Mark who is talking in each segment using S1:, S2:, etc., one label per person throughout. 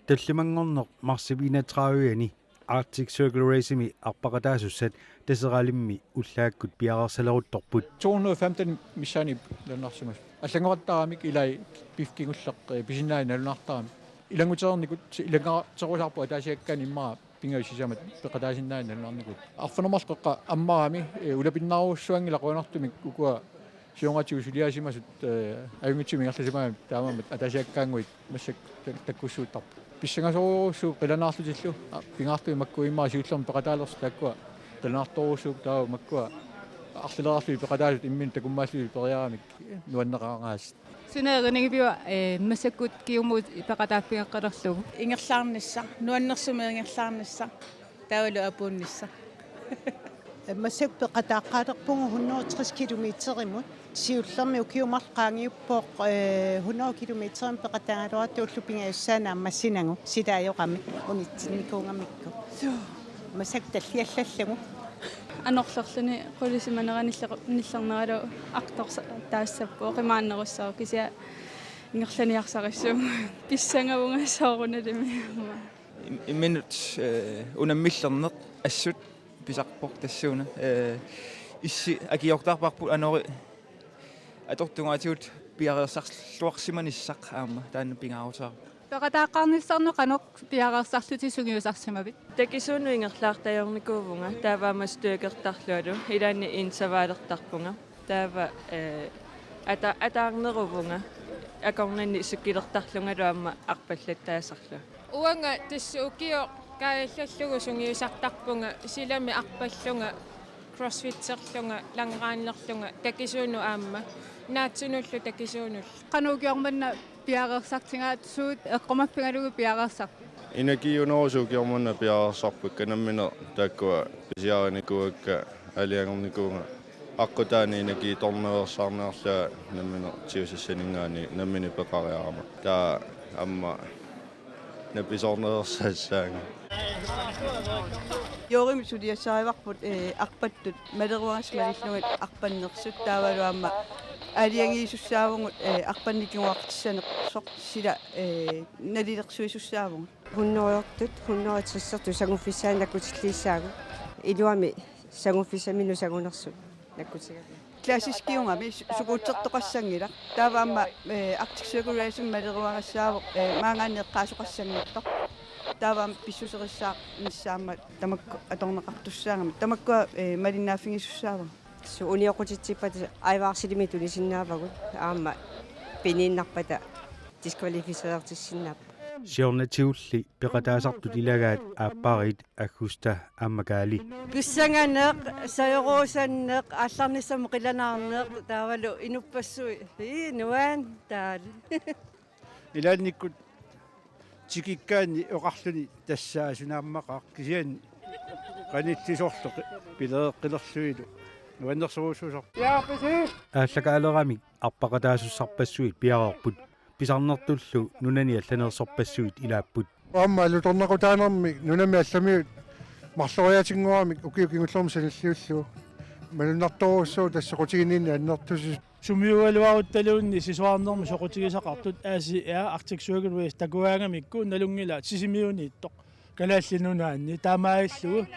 S1: таллимангорнеқ марсивинатраавиани Arctic Circle Racing арпақатаасуссат тасералимми уллааккут пиарерсалерутторпут
S2: 215 миссаани лунарсимас аллангораттарамик илай пифкигуллеқ писиннаани налунартарами илангутерникут илагаатеруларпу атаасиаккаани иммаа пингависисамат пеқатаасиннаани налунарникут арфаномарлеққа аммарами улапиннааруссуангила қуанартумик укуа сионгатигу сулиасимасут аюнгитсими ингерласимаами таамамат атаасиаккаангуит массак таккуссуутарпу писсангасоруссуу қиланаарлутиллу пингаартуи маккуиммаа сиуллерми пеқатаалерс тааккуа талаарторуссуук таа маккуа арлилераарлуи пеқатаалут иммин такуммааллуи периарамик нуаннеқарангаас
S3: сунееринигипиуа массаккут киумуут пеқатааффингеққалерлугу
S4: ингерлаарнisса нуаннерсуми ингерлаарнisса таавалу апууннisса
S5: массак пеқатааққаалерпугу 160 километеримут сиуллерми укиумарлqaangiuppoq 100 километерим пеқатаагалуартууллу пингаюссаана аммассинагу силаайоқами унитсинникуунgamikku массак таллиаллаллагу
S3: анерлерлүни qulisimaneranillernералу aqtorsa таассаппу оқимааннеруссаа кися ингерланиарсариссуу писсангавунгассооруналими
S6: имминут унаммиллернеқ ассут писарпор тассууна исси акиортарпарпу анори атортунгаатиут пиареерсарлуарсиманиссақ аама таанну пингаарутаа
S3: пеқатааққарниссарну қанеқ пиареерсарлути сунгиусарсимавит
S7: такисууну ингерлаартаёрникуувунга тааваамас туакертарлуалу илаани инсаваалертарпунга таава атаарнерувунга акорнанни суккилертарлунгалу аама арпаллаттаасарлу
S8: уанга тассуукио кааллаллугу сунгиусартарпунга силами арпаллунга кроссфитсерлунга ланграаннерлунга такисууну аама наатсунуллу такисуунуллу
S3: қанукиорманна пиареерсартингаат суут эққумаппингалугу пиареерсар
S9: инакиунорусукиорманна пиареерсарпут канаммина тааккуа писиариникуакка алиангорникуунга аққутаани инаки торнеерсаарнеарлаа наммина тиусассанингаани наммини пеқариарама таа амма написорнеерсаассаанга
S4: Jorimi suliassaavarput arpattut maleriuarismalillugut arpannersut taavaluamma aliangiisussaavungut arpannikiguartissaneqsoq sila nalilersuisussaavungut
S10: hunnoortut hunnoritrissertu sagunfissaanakkutilliissaagu iluami sagunfissaminu sagunersut nakkutigalu
S4: klassiskiungami sukuutsertoqassangila taavaamma Arctic Circle Racing maleriuarassaavuq maangaanneqqaasuqassangittoq таавам писсусерissаа нissаама тамакку аторнеқартуссаагами тамаккуа малиннааффигиссусsaava
S10: су униоқутитсиппат айваарсилими тулисиннаавагут аама пининнарпата дисквалифисеертиссиннааппа
S1: сиорнатиулли пеқатаасартут илагаат ааппарит аггуста ааммакаали
S10: писсанганеқ саёруусаннеқ алларниссам қиланаарнеқ таавалу инуппассуи нуан таали
S2: илаанниккут тикиккаани оқарлуни тассаасунааммақаа кисиан каниттисорлу пилеэққилерлуилу нуаннерсуусусор
S1: ааллакаалерамик арпақатаасуссарпассуит пиареерпут писарнертуллу нунани алланерсорпассуит илааппут
S2: амма луторнеқутаанерми нунами алламиут марлориатингуамик укиукингуллерми саниллиуллу малуннарторуссуу тассоқутигининни аннертусу
S11: сумиуалуарутталуунни сисуарнерми соқутигисақартут ааси Arctic Circle Race такуаангамикку налунгила сисимиунииттоқ калааллинунаанни таамааллугу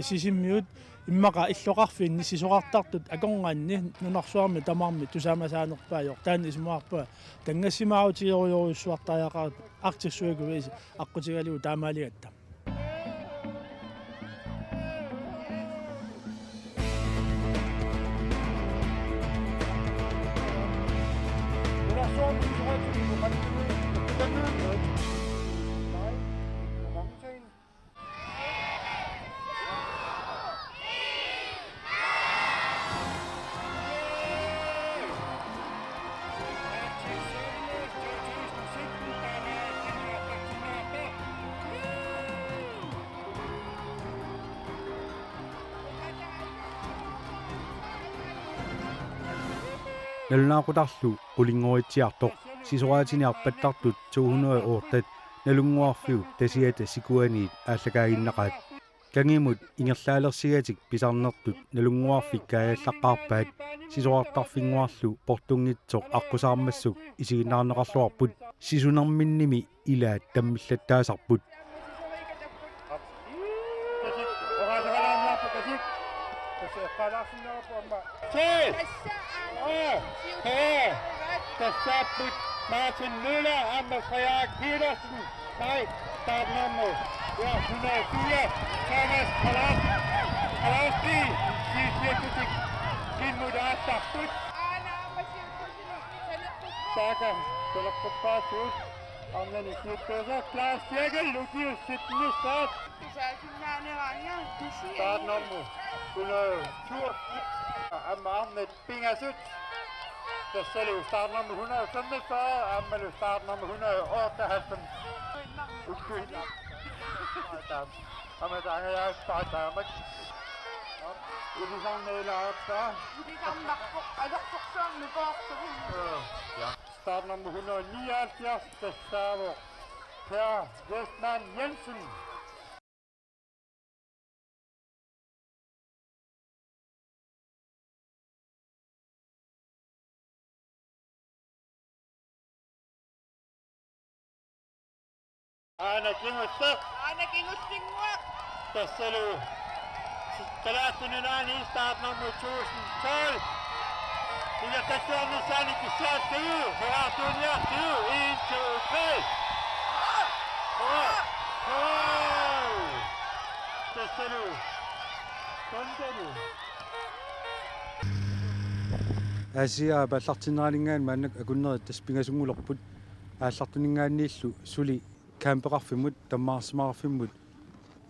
S11: сисиммиут иммақа иллоқарфинни сисоқартартут акорнгаанни нунарсуарми тамарми тусаамасаанерпаажор таанни симуарпаа тангассимаутигеруйоруссуартаяақарат Arctic Circle Race аққутигалугу таамаалигатта
S1: налунаақутарлу qulingoritiartoq сисораатиниарпаттартут 200 оортат налунгуарфиу тасиата сикуаниит ааллакаагиннақаат кангимут ингерлаалерсигатик писарнертут налунгуарфиккааллаққарпаат сисораартарфингуарлу портунгитсоқ аққусаармассук исигинаарнеқарлуарпут sisunarminnimi ilaat tammillattaasarput
S2: Martin Møller, Anders Frederik Petersen, nej, startnummer, ja, 104, Thomas Kalowski, Sisjetik, Kinmuda, Sarput, Saka, Solopopasut, Arnani Sittosa, Klaas Jægel, Lucius Sittende start, startnummer, 120, Ahmed Pingasut, Tesselø startnummer 145, Amelø startnummer 198. Undskyld. Jamen, der er jeg spart der, men... Det er sådan noget op der. Det er sådan med bort. Ja. Startnummer 179, Gustavo Per Westman Jensen. Aina Kingustingua. Tesselø. Kalastunen i startnummer 1012. Det er stationen Sani Kisat Tiu. Her er Dunia Tiu. 1, 2, 3. Tesselø. Kontalu.
S1: Asia ballartineralingaan maannak akunnerit taspingasungulorput ааллартунингааннииллу сули камперарфиммут таммаарсимаарфиммут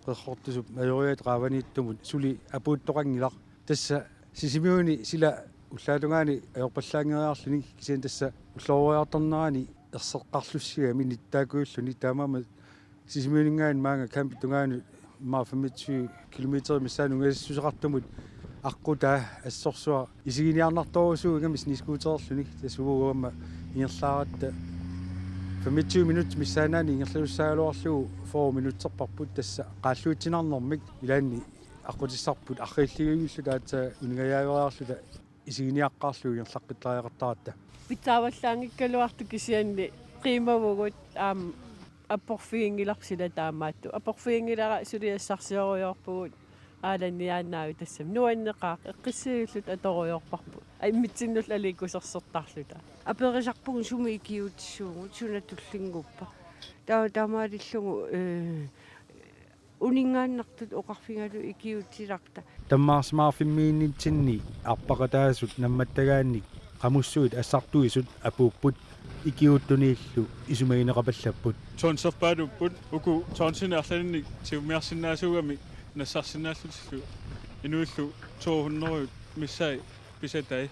S1: qerrortusuk majoriat qaavaniittумут сули апуутторангилар тасса сисимиуни сила уллаалунгаани аёрпаллаангериарлуни кисиан тасса уллоориарторнерани ерсеққарлуссига миниттаакуиллуни таамаама сисимиунингаан маанга кампитунгаани маа 25 километр миссаанунгассусеқартумут аққутаа ассорсуа исигиниарнарторусуу игамис нискуутерерлуни тасуугуамма ингерлааратта 25 минут миссаанаани ингерлуссаагалуарлугу 4 минутсерпарпут тасса qaаллуутинарнэрмик илаанни аққутиссарпут аррииллигиуллу таатса унигаягериарлута исигиниаққарлугу ингерлаққиттариақартаратта
S7: питааваллаангиккалуарту кисианни қимавугут аппорфиингиларсила таамаатту аппорфиингилара сулиассарсиориорпугут ааланниааннаави тассам нуаннеқаақ эққиссиуллут аториорпарпу аиммитсиннул аликусерсертарлута аперисарпугу суми икиутиссуугут сунатуллингуппа таамаалиллугу унингааннартут оқарфингалу икиутиларта
S1: таммаарсмаарфиммииннитсинни арпақатаасут намматтагаанник qamусsuit ассартуисут апууппут икиуттунииллу исумагинеқапаллаппут
S11: тонсерпаалуппут уку тонсинерланник тиумиарсинаасугами нассарсинааллутиллу инуиллу 200 миссай писатай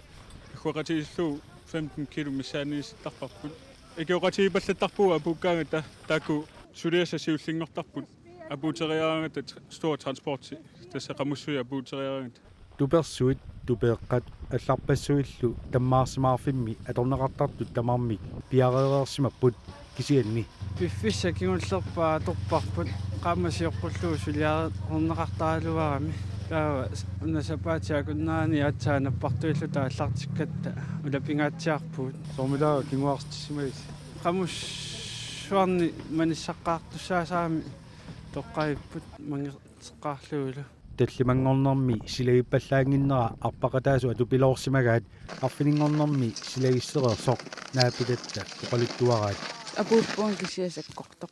S11: хуақатииллу 15 кило миссаанииссартарпарпут икеоқатиипаллаттарпуга апуккаангата таку сулиаса сиуллингортарпут апуутериаангата стор транспорт тасса qamусsuи апуутериаангата
S1: туперсуит тупеэққат алларпассуиллу таммаарсимаарфимми аторнеқартартут тамармик пиареерерсимаппут кисианни
S12: пиффисса кигуллерпаа торпарпут qaamasiorqullu suliaret orneqartaaluarami taava unasapaatsiakunnaani atsaanappartuillu taallartikkatta ulapingaatiarpuut
S1: сормилаа кингуарстиссимагис
S12: qamussuarni manissaqqaartussaasаами тоққаиппут мангеққарлуулу
S1: таллимангорнэрми силагиппаллаангиннера арпақатаасу атупилоорсимагаат арфинингорнэрми силагиссереерсоқ наапилатта оқалуттуараат
S4: апууппуун кисиасаккортоқ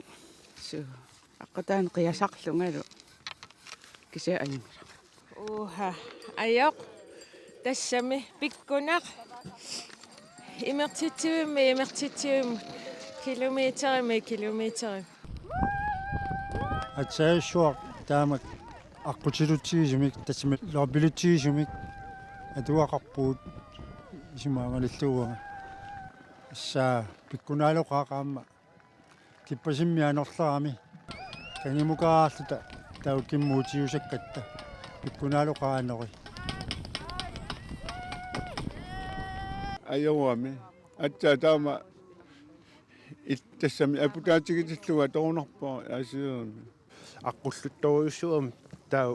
S4: су аққатаан қиасарлунгалу кися аиммила
S8: уха аёқ тассами пиккунақ имертитсивим километри
S2: атсаашуа таамак аққутилутсигисумик тассами лообилутсигисумик атуақарпуут исумаагалиллууга ассаа пиккунаалоқаақаама киппасиммианерлерами кангимукаарлута тауккиммуутиусаккатта пиккунаалоқаанери
S9: ajouami atsaataama ittassami aputaatigitilluga torunerpaa asiuami
S13: аққуллутторуйуссуам таа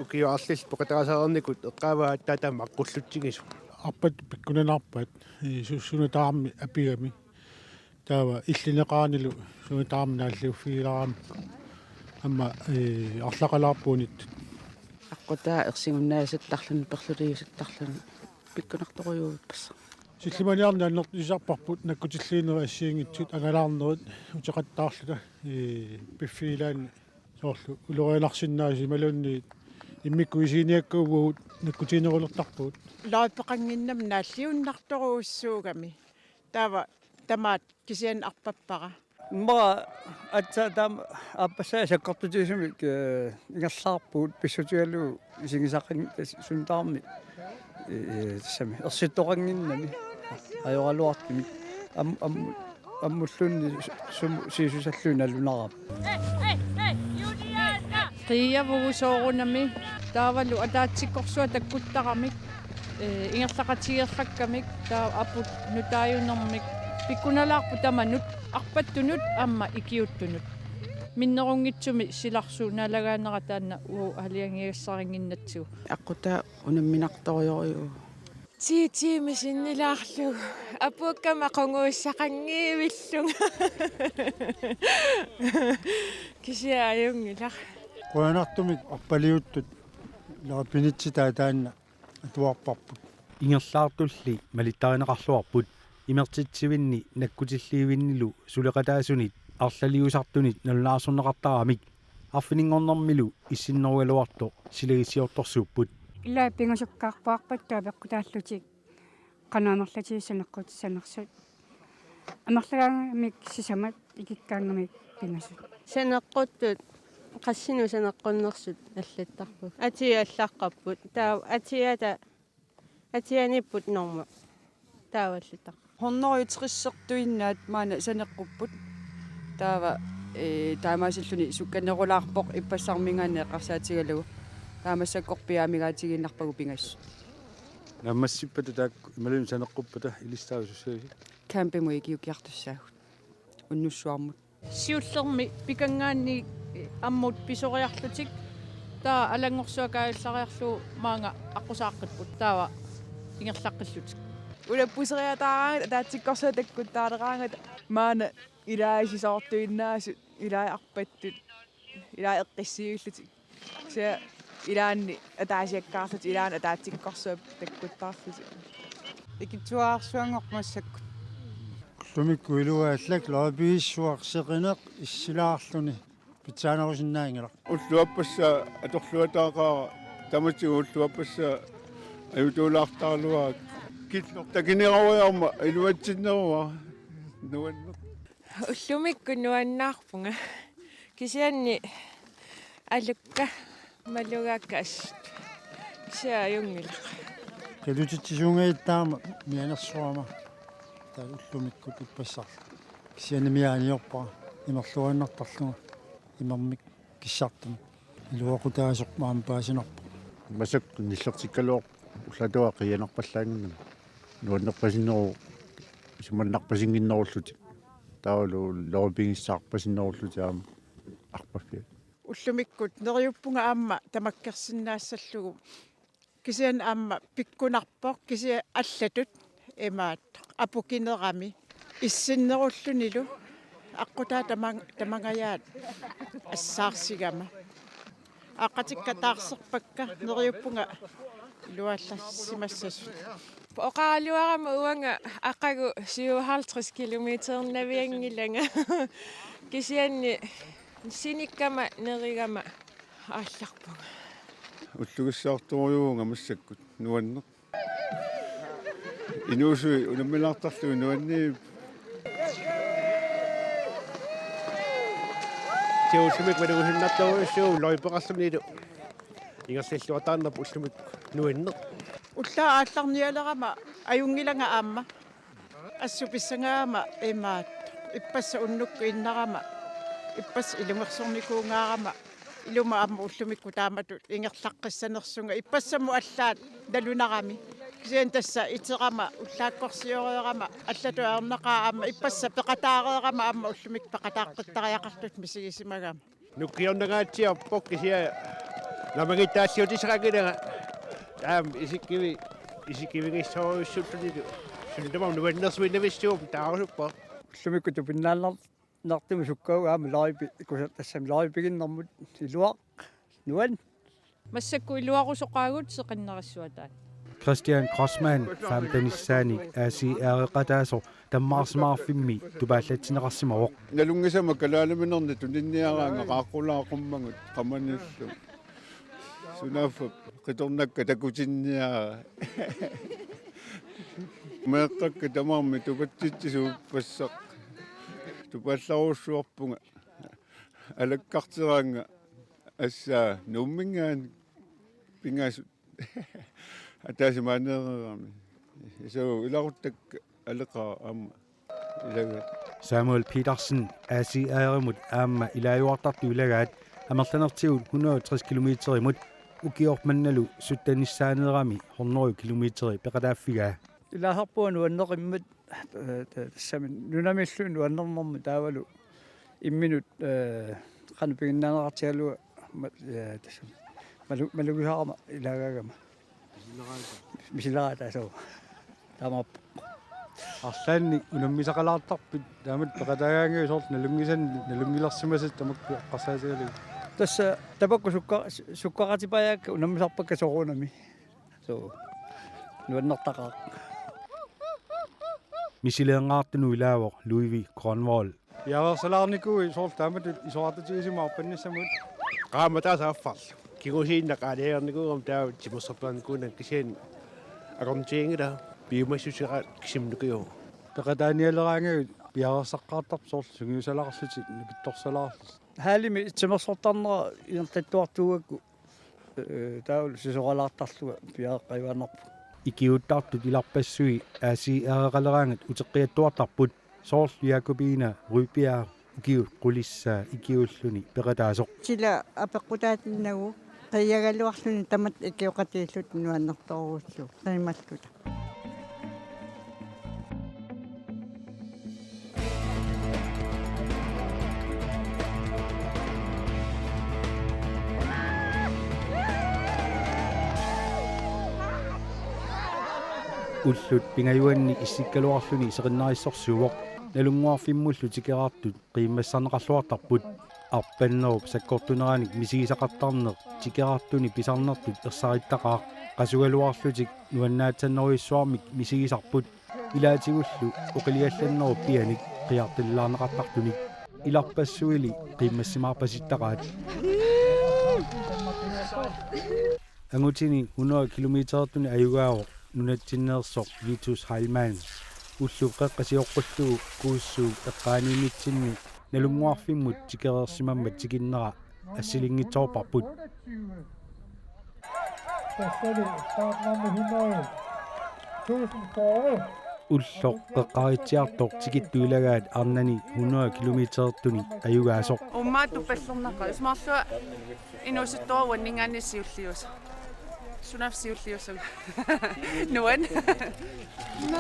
S13: укиоарлил покатарасаарникут эққаваа таатаама аққуллутсигису
S11: аппат пиккунанарпат суссуна таарми апигами таава иллинеқаанилу суутаармнааллуффигилараам амма арлақалаарпуунит
S4: аққутаа ерсигуннаасаттарлун перлулиусаттарлун пиккунарторюуппасса
S11: силлиманиарни аннертисарпарпут наккутиллиинера ассиингитсут агалаарнерит утеқаттаарлука пиффигилаани соорлу улориаларсиннааси малунни иммиккуисиниаккуугуут наккутинерулертарпуут
S5: лаапеқангиннам нааллиуннарторууссуугами таава тамаат кисиан арпаппара
S12: ма атсаатам аппасаа саккортутисумик ингерлаарпуут писсутигалу исигисақин сунтаарми тассами ерситторангиннами ajoralluartimi аммуллуунни сисусаллуна алунарап
S3: qiyavugusoorunami taavalu ataatsikkorsuа таккуттарамик ингерлақатигерлаккамик таа апут нутааюнэрмик пиккуналаарпу таманут арпаттунут амма икиуттунут миннерунгитсуми силарсу налагаанера таанна уу алиангигассарингиннатсу
S4: аққутаа унамминарторюориу
S8: Тиими синнилаарлу апууккама қонгууссақангиивиллунга кисиааюнгилар
S1: қуанартумик арпалиуттут лаапинитситаа таанна атуарпарпут ингерлаартулли малиттаринеқарлуарпут имертитсивинни наккутиллиивиннилу сулеқатаасунит арлалиусартунит наллаарсунеқартарамик арфинингорнэрмилу иссиннеруалуарто силагиссиорторсууппут
S3: илаа пингусуккаарпаарпаттаа пеққутааллутик канаанерлатигиссанеққутиссанерсут амарлагаангамик сисамат икиккаангамик пингасут
S7: санеққуттут qassinu saneqqunnersut аллаттарпут атиа аллааққаппут таа атианииппут норма тааваллутақ
S4: хорнериутеқиссертуиннаат маана санеққуппут таава таамаасиллуни сукканерулаарпоқ иппассармингаане қарсаатигалугу таамассаккорпиаамигаатигиннарпагу пингасс
S1: наммассиппата таак ималун санеққуппата илистаусуссааси
S4: кампему икиукиартуссаагут уннуссуармут
S3: сиуллерми пикангаанни аммут писориарлутик таа алангорсуакааллариарлу маанга аққусааққиппут таава ингерлаққиллутик
S7: улаппусериатаараангат таатсиккорсуа таккуттаалераангат маана илаасисоортуиннаасут илаа арпаттут илаа эққиссиуллутик се илаанни атаасиаккаарлут илаан атаатсиккорсуа таккуттаарлутик
S5: икитуаарсуангормассаккут
S11: лумикку илуааллак лаабииссуарсеқинеқ иссилаарлуни питсаанерусиннаангила
S9: уллуаппасса аторлуатаақаа таматигу уллуаппасса аютуулаартаалуа киллор такинеруйарма илуатсиннеруа нуанне
S8: уллумикку нуаннаарпунга кисианни алукка малугааккаас сиаюнгила
S11: калутитсисунгеиттаама мианерсуама таа уллумикку туппассар кисианимиааниорпара имерлуаннартарлуга имармик киссартум илуақутаасоқ маам паасинарпа
S9: масак ниллертиккалуоқ уллатуа қиянарпаллаангнам нуаннерпасиннеру симаннарпасингиннеруллути таалу лообингиссаарпасиннеруллутиаама арпаффи
S5: уллумиккут нериуппунга аама тамаккерсиннаассаллугу кисиан аама пиккунарпоқ кисиа аллатут эмаат апукинерами иссиннеруллунилу аққутаа тамангаyaat ассаарсигама аққатиккатаарсерпакка нериуппунга луаллассимассасут
S8: оқаалуарама уанга аққагу 57 километер навиангиланга кисианни синиккама неригама аалларпунга
S9: уллугиссаарторюунга массаккут нуаннер инуусуи унаммилаартарлуи нуанни
S13: теусимик вадугуннаттауссуу лойпеқарлунилу ингерллуатааннап уллумик нуаннер
S5: уллаа аалларниалерама аюнгиланга аама ассуписсангаама эмаат иппасса уннукку иннарама иппас илунгерсорникуунгаарама илума аама уллумикку тааматут ингерлаққиссанерсунга иппассаму аллаат налунарами кисиан тасса итерама уллааккорсиореерама аллату арнеқаа аама иппасса пеқатаареерама аама уллумик пеқатааққиттариақарлут мисигисимагама
S13: нуккионнагаатсиарпоқ кисиа ламагиттаассиутисрагилера таам исиккивигиссооруссуттунилу султамам нуаннерсуиннависсуум таарусуппа
S12: уллумиккуту пиннаалнартуму суккаугаама лариби куса тассам ларипигиннэрмут илуақ нуан
S3: массакку илуарусоқаагут сеқиннерассуатаат
S1: Christian Grossmann фамтанissaaник ааси аареқатаасо таммаарсимаарфимми тупааллатсинеқарсимавоқ
S9: налунгасама калааламинерни тунинниараанга qaaqulaaqummagut qamanillu sunaafa qitornakka takutинниара meeqqakka tamaarmi tupatsitsisuuppassaq tupaallarussuarpunga alakkarteraanga assaa nuummingaan pingaasut атаасимаанеерами исоо иларутtak алеqa аама илага
S1: Samuel Petersen ааси ааремут аама илааюартарту илагаат амерланертигут 160 км имут укиорманналу суттаниссаанерами 100 км пеқатааффигаа
S12: илаахарпуа нуаннеқиммат тассамин нунамиллу нуаннернэрми таавалу имминут қанпигиннаанеқартигалуа тассам малугихаарама илагаагама мисиларатасоо тамап
S1: арлаанни унаммисақалаартарпит таамат пеқатаагаангиу соорт налунгилерсимасат тамакку эққарсаасигалу
S12: тасса табакку суккаратипаяакка унаммисарпакка сорунами со нуаннертақаа
S1: мисилеангаартуну илаавоқ Louis Gronwall яарсалаарникуи соорт таамат исоартатигисимаа паннассамут
S13: qaamataasaaffарл кигусииннақаалиарникуурам таа тимерсерпаанкуунан кисиан акорнтиингила биумассусераат кисимнукиу
S1: пеқатааниалераангагут пиарсаққаартарп соорт сунгиусалаарсути нипитторсалаарлу
S12: хаалими тимерсортарнера иертаттуартуугакку таул сисоралаартарлуга пиааққиванерпу
S1: икиуттаартут иларпассуи ааси аареқалераангат утеққиаттуартарпут соорл Якобина Рупиа укиу қулиссаа икиуллуни пеқатаасоқ
S5: сила апеққутаатиннагу қиягалуарлуни тамат икиоқатииллут нуаннэрторуussу таималлута
S1: уллут пингаюанни иссиккалуарлуни сеқиннариссорсуувоқ налунгуарфиммуллу тикераартут қииммассарнеқарлуартарпут арпаннеруп саккортунераник мисигисақартарнеқ тикераартуни писарнертут ерсариттақаа қасугалуарлутик нуаннаатсаннеруиссуармик мисигисарпут илаатигуллу оқилиалланнеру пианик қиартиллаарнеқартартуник иларпассуили қииммассимаарпаситтақаат ангутини 100 километертуни аюгаавоқ нунатсиннеерсоқ Vitus Heilmann уллуққеққасиоққуллугу кууссуу эққааниимитсинни налунгуарфиммут тикереерсимаммат тикиннера ассилингитсоорпарпут уллоққеққаритсиартоқ тикиттуилагаат арнани 100 километертуни аюгаасоқ
S4: уммаату паллернаққа смарлуа инусуттоо уаннингаанниссиуллиуса сунавсиуллиусаг нуан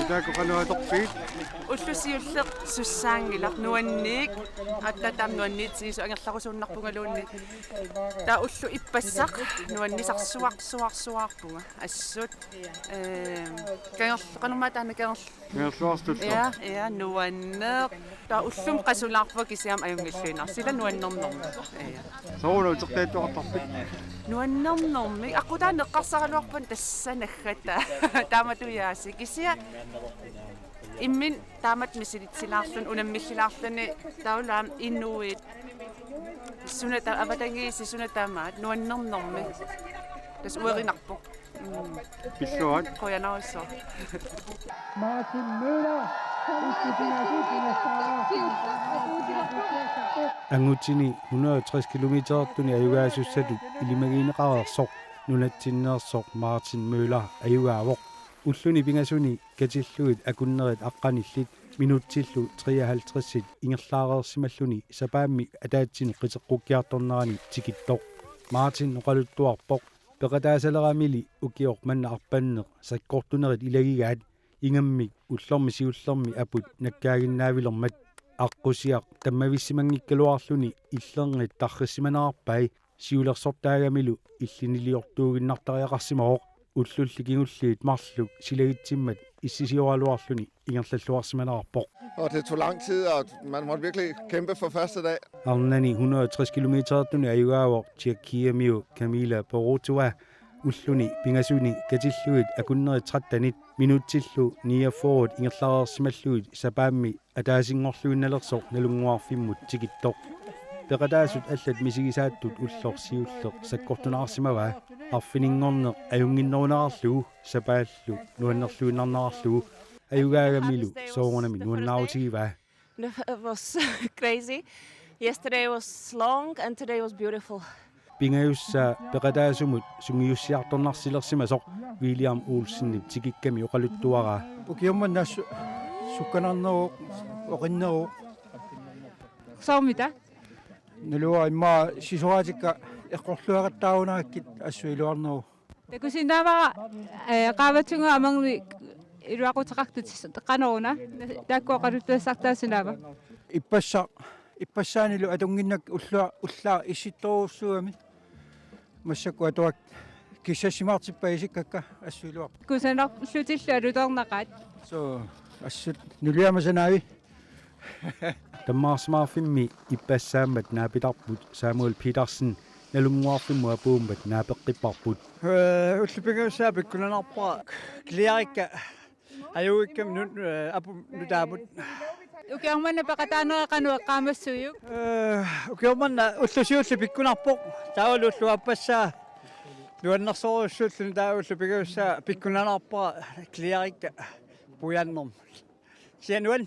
S1: тако канааторпит
S4: уллусиуллеқ суссаангилар нуанниик аттатаам нуанниитсигису ангерларусууннарпунгалуунни таа уллу иппассақ нуаннисарсуарсуарсуарпунга ассут кангерлеқанумаатаана
S1: кангерлуарстут
S4: я нуаннеқ таа уллум қасулаарпа кисиам аюнгиллуинар сила нуаннернерми
S1: соуна утертааттуартарпит
S4: нуаннернерми аққутаан эққарсаралуарпан тассанаггата тааматуяаси кисиа иммин таамат мисилитсилаарлун унаммиллилаарлуни таулаам иннуит суната аватангиси сунатаамаат нуаннернерми тас уеринарпо
S1: пиллуат
S4: коянаусо
S11: Martin Møller
S1: ангутини 160 километертуни аюгаасуссатут илимагинеқарерсоқ нунатсиннеерсоқ Martin Møller аюгаавоқ уллуни пингасуни катиллуит акуннерит аққаниллит минутсиллу 53-сит ингерлаарерсималлуни сапаамми атаатсини қитеққуккиарторнерани тикиттоқ Martin оқалуттуарпоқ пеқатаасалерамили укиоқ манна арпаннеқ саккортунерит илагигаат ингаммик уллорми сиуллерми апут наккаагиннаавилермат аққусиақ таммависсимангиккалуарлуни иллернит тарриссиманаарпай сиулерсортаагамилу иллинилиортуугиннартариақарсимаоқ уллулли кигуллиит марлук силагитсиммат issisiorluarluni ingerlalluarsimanarpoq.
S14: Og det tog lang tid, og man måtte virkelig kæmpe for første dag.
S1: Arnani 160 kilometer tuni ayugaawor Tjekkiamiu Camila Porotua ulluni pingasuni katilluit akunneritrattanit minuttillu niaforut ingerlaarsimalluit sapaammi ataasingorluinnalersoq nalunguarfimmut tikittoq peqataasut allat misigisaattut ullorsiulleq sakkortunaarssimava arfiningorneq ajunginnerunararlugu sapaallu nuannerluinarnararlugu ayugaagamilu soorunami nuannaautigiva.
S15: It was crazy. Yesterday was long and today was beautiful.
S1: Pingayussa peqataasumut sungiussiartornarsilersimasoq William Olsen tikikkami oqaluttuara
S12: ukiummanna sukkanarneruq oqinneruq
S3: Saamita?
S12: nulua imma sisoraatikka eqqorluaqattaarunaakit assuiluarneru
S3: Takusinava qaavatsunga amangli iruaqutaqartut qanoruna taakkuaqaluttuassartaasinava.
S12: ipassaanilu atunginnak ullaa issittoruussuami массаку атуак киссассимаартиппа исиккакка ассуилуар
S3: Kusanarlutillu alutornaqaat.
S12: so assut nuluamasanavi
S1: Tammarsmaarfimmi ipassaammat naapitarput Samuel Petersen nalunguarfimmu apuummat naapeqqipparput
S12: уллупингуссаапиккуланарпара клиарикка аюиккам апу нутаамут
S3: Ukiarmanna peqataaneriqanu eqqaamassuiuk.
S12: Ukiarmanna ullusiullu pikkunarpoq taawalulluapassaa nuannersoruussuullun taawullupigussaa pikkunanarpara kliarikka pujannerm sianuan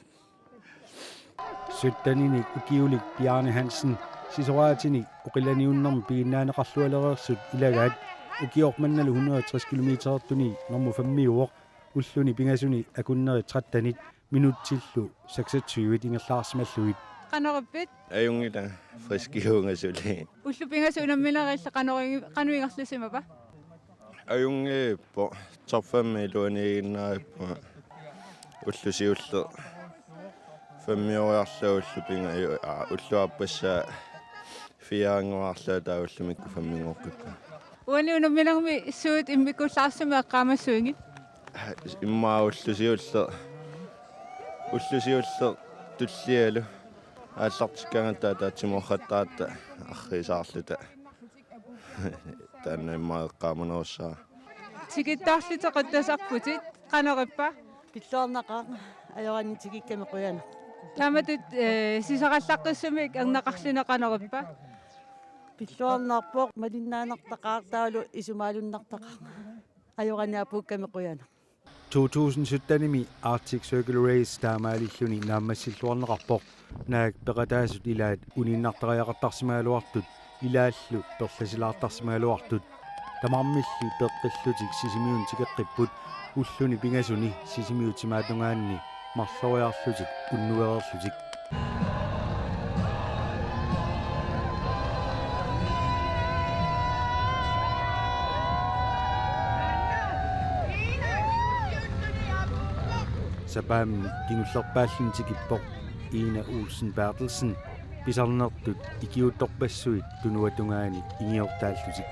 S1: Suttanini ukiulik Bjarne Hansen sisoraatini uqilaniunnerm piinnaaneqarlualereersut ilagaat ukiormannalu 160 kilometer tuni normu 5 uoq ulluni pingasuni akunneritrattanit minuttillu 26 ingerlaarsimalluit
S3: Qanoripit
S16: Ajungila friskiungasuli.
S3: ullupingasunamminerilla qanuingerlusimapa.
S16: Ajunge på top 5 luaniinnaippa ullusiullu 5-årarlu ullupinga ulluappassa 4-årarlu taullumikku 5-årqippa.
S3: Uaniunamminermi suut immikullaarsumi eqqaamassuingit.
S16: Imma ullusiullu tullialu ааллартиккагата таатимуорхаттаата аррисаарлута таанна иммаэккаамунерусаа
S3: Tigittaarliteqattaasarputit qanorippa
S10: пиллуарнақаа ajorani tikikками қуяна
S3: Tamatut sisaqallaqqissumik erneqarlune qanorippa
S10: пиллуарнаарпоқ малиннаанертақаартаалу исумаалуннартақа ajorani апукками қуяна
S1: 2017 Arctic Circle Race taamaalilluni naammassilluarneqarpoq naak peqataasut ilaat uninnartariaqartarsimaaluartut ilaallu perlasilaartarsimaaluartut tamarmilli peqqillutik sisimiun tikeqqipput ulluni pingasuni sisimiutimaatnungaanni marloriarlutik unnuererlutik Sabaammi kingullerpaallun tikippoq Ina Olsen Bertelsen pisarnertut ikiuttorpassuit tunuatungaani ingiortaallutik